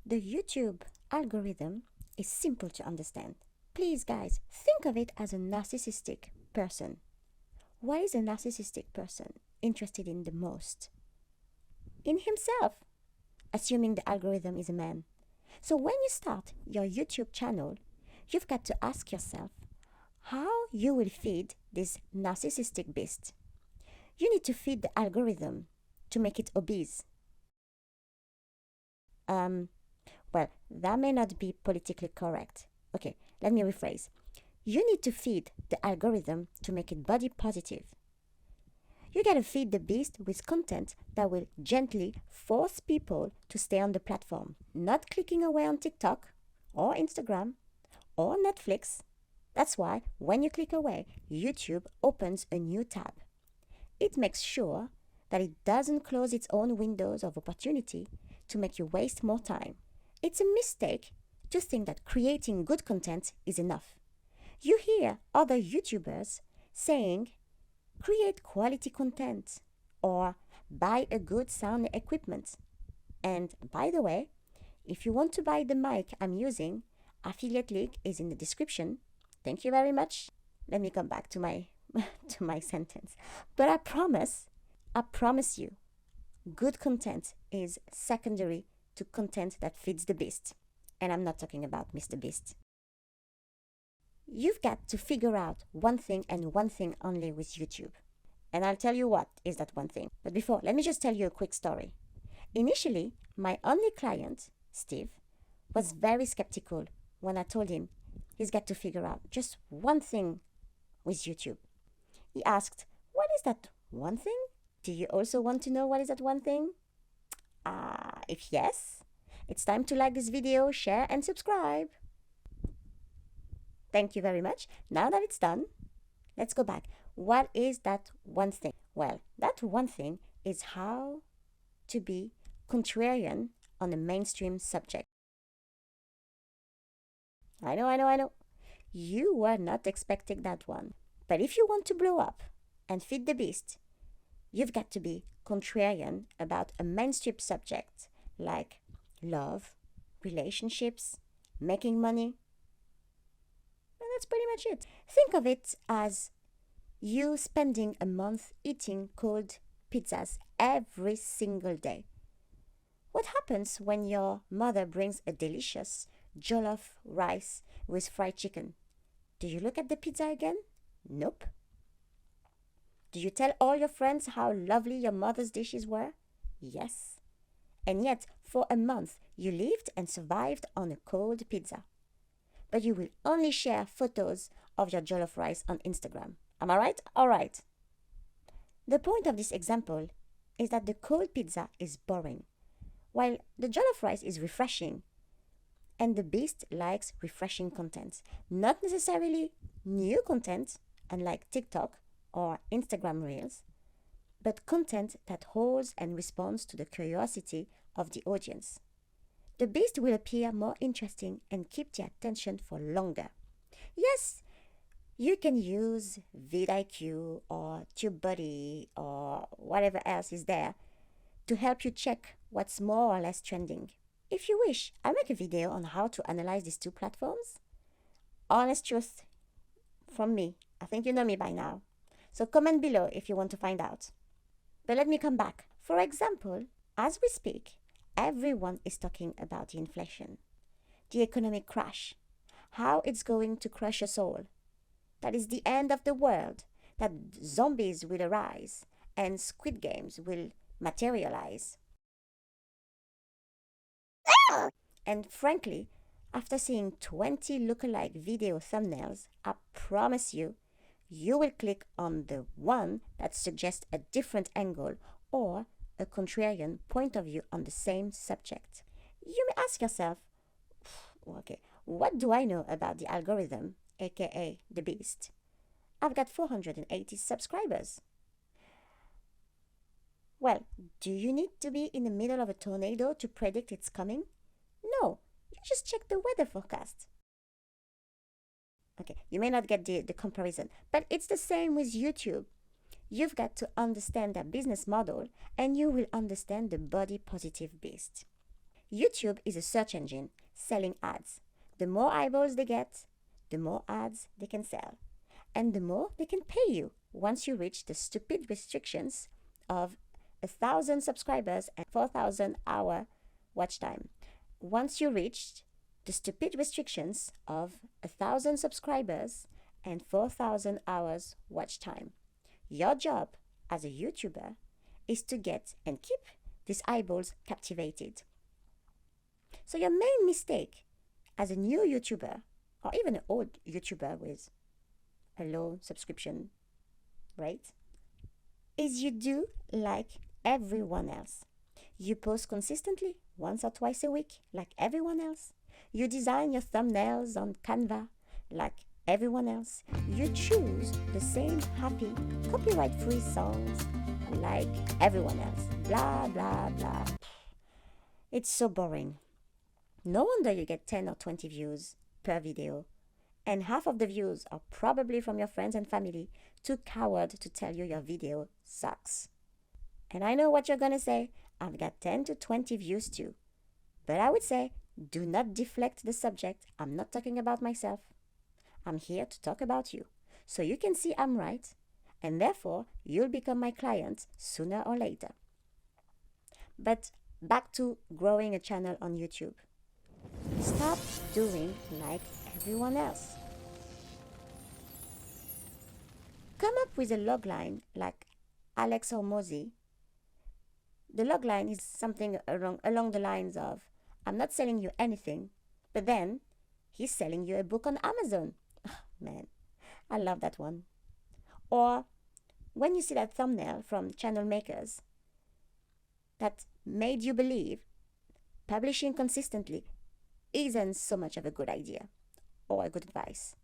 The YouTube algorithm is simple to understand. Please, guys, think of it as a narcissistic person. What is a narcissistic person interested in the most? In himself, assuming the algorithm is a man. So when you start your YouTube channel, you've got to ask yourself how you will feed this narcissistic beast. You need to feed the algorithm to make it obese. Well, that may not be politically correct. Okay, let me rephrase. You need to feed the algorithm to make it body positive. You gotta feed the beast with content that will gently force people to stay on the platform, not clicking away on TikTok or Instagram or Netflix. That's why when you click away, YouTube opens a new tab. It makes sure that it doesn't close its own windows of opportunity to make you waste more time. It's a mistake to think that creating good content is enough. You hear other YouTubers saying, create quality content or buy a good sound equipment. And by the way, if you want to buy the mic I'm using, affiliate link is in the description. Thank you very much. Let me come back to my to my sentence. But I promise you, good content is secondary to content that feeds the beast. And I'm not talking about Mr. Beast. You've got to figure out one thing and one thing only with YouTube. And I'll tell you what is that one thing. But before, let me just tell you a quick story. Initially, my only client, Steve, was very skeptical when I told him he's got to figure out just one thing with YouTube. He asked, what is that one thing? Do you also want to know what is that one thing? If yes, it's time to like this video, share, and subscribe. Thank you very much. Now that it's done, let's go back. What is that one thing? Well, that one thing is how to be contrarian on a mainstream subject. I know. You were not expecting that one. But if you want to blow up and feed the beast, you've got to be contrarian about a mainstream subject like love, relationships, making money. And that's pretty much it. Think of it as you spending a month eating cold pizzas every single day. What happens when your mother brings a delicious jollof rice with fried chicken? Do you look at the pizza again? Nope. Do you tell all your friends how lovely your mother's dishes were? Yes. And yet, for a month, you lived and survived on a cold pizza. But you will only share photos of your jollof rice on Instagram. Am I right? All right. The point of this example is that the cold pizza is boring, while the jollof rice is refreshing. And the beast likes refreshing content, not necessarily new content, unlike TikTok or Instagram Reels, but content that holds and responds to the curiosity of the audience. The beast will appear more interesting and keep the attention for longer. Yes, you can use vidIQ or TubeBuddy or whatever else is there to help you check what's more or less trending. If you wish, I'll make a video on how to analyze these two platforms. Honest truth from me. I think you know me by now. So comment below if you want to find out. But let me come back. For example, as we speak, everyone is talking about the inflation, the economic crash, how it's going to crush us all, that is the end of the world, that zombies will arise and Squid Games will materialize. And frankly, after seeing 20 lookalike video thumbnails, I promise you, you will click on the one that suggests a different angle or a contrarian point of view on the same subject. You may ask yourself, okay, what do I know about the algorithm, aka the beast? I've got 480 subscribers. Well, do you need to be in the middle of a tornado to predict its coming? No, you just check the weather forecast. Okay, you may not get the comparison, but it's the same with YouTube. You've got to understand their business model and you will understand the body positive beast. YouTube is a search engine selling ads. The more eyeballs they get, the more ads they can sell. And the more they can pay you once you reach the stupid restrictions of 1,000 subscribers and 4,000-hour watch time. Once you reached the stupid restrictions of 1,000 subscribers and 4,000 hours watch time. Your job as a YouTuber is to get and keep these eyeballs captivated. So your main mistake as a new YouTuber, or even an old YouTuber with a low subscription rate, is you do like everyone else. You post consistently once or twice a week like everyone else. You design your thumbnails on Canva like everyone else. You choose the same happy, copyright-free songs like everyone else. Blah, blah, blah. It's so boring. No wonder you get 10 or 20 views per video. And half of the views are probably from your friends and family, too coward to tell you your video sucks. And I know what you're gonna say. I've got 10 to 20 views too. But I would say, do not deflect the subject. I'm not talking about myself. I'm here to talk about you. So you can see I'm right, and therefore you'll become my client sooner or later. But back to growing a channel on YouTube. Stop doing like everyone else. Come up with a logline like Alex or Mozi. The logline is something along the lines of, I'm not selling you anything, but then he's selling you a book on Amazon. Oh, man, I love that one. Or when you see that thumbnail from channel makers that made you believe publishing consistently isn't so much of a good idea or a good advice.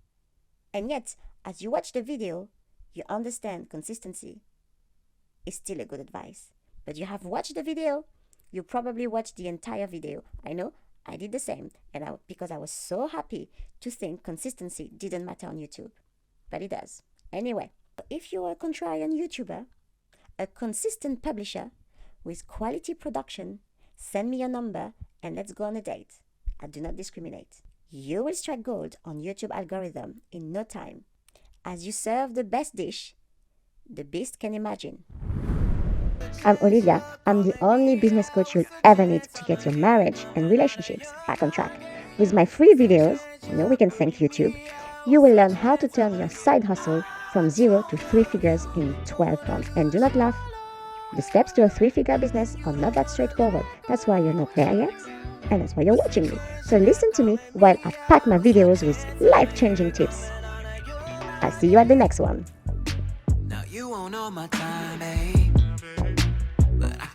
And yet, as you watch the video, you understand consistency is still a good advice. But you have watched the video, you probably watched the entire video. I know, I did the same, and because I was so happy to think consistency didn't matter on YouTube. But it does. Anyway, if you're a contrarian YouTuber, a consistent publisher with quality production, send me your number and let's go on a date. I do not discriminate. You will strike gold on YouTube algorithm in no time. As you serve the best dish the beast can imagine. I'm Olivia. I'm the only business coach you'll ever need to get your marriage and relationships back on track. With my free videos, we can thank YouTube, you will learn how to turn your side hustle from 0 to 3 figures in 12 months. And do not laugh. The steps to a 3-figure business are not that straightforward. That's why you're not there yet, and that's why you're watching me. So listen to me while I pack my videos with life-changing tips. I'll see you at the next one. Now you won't know my time, babe, but I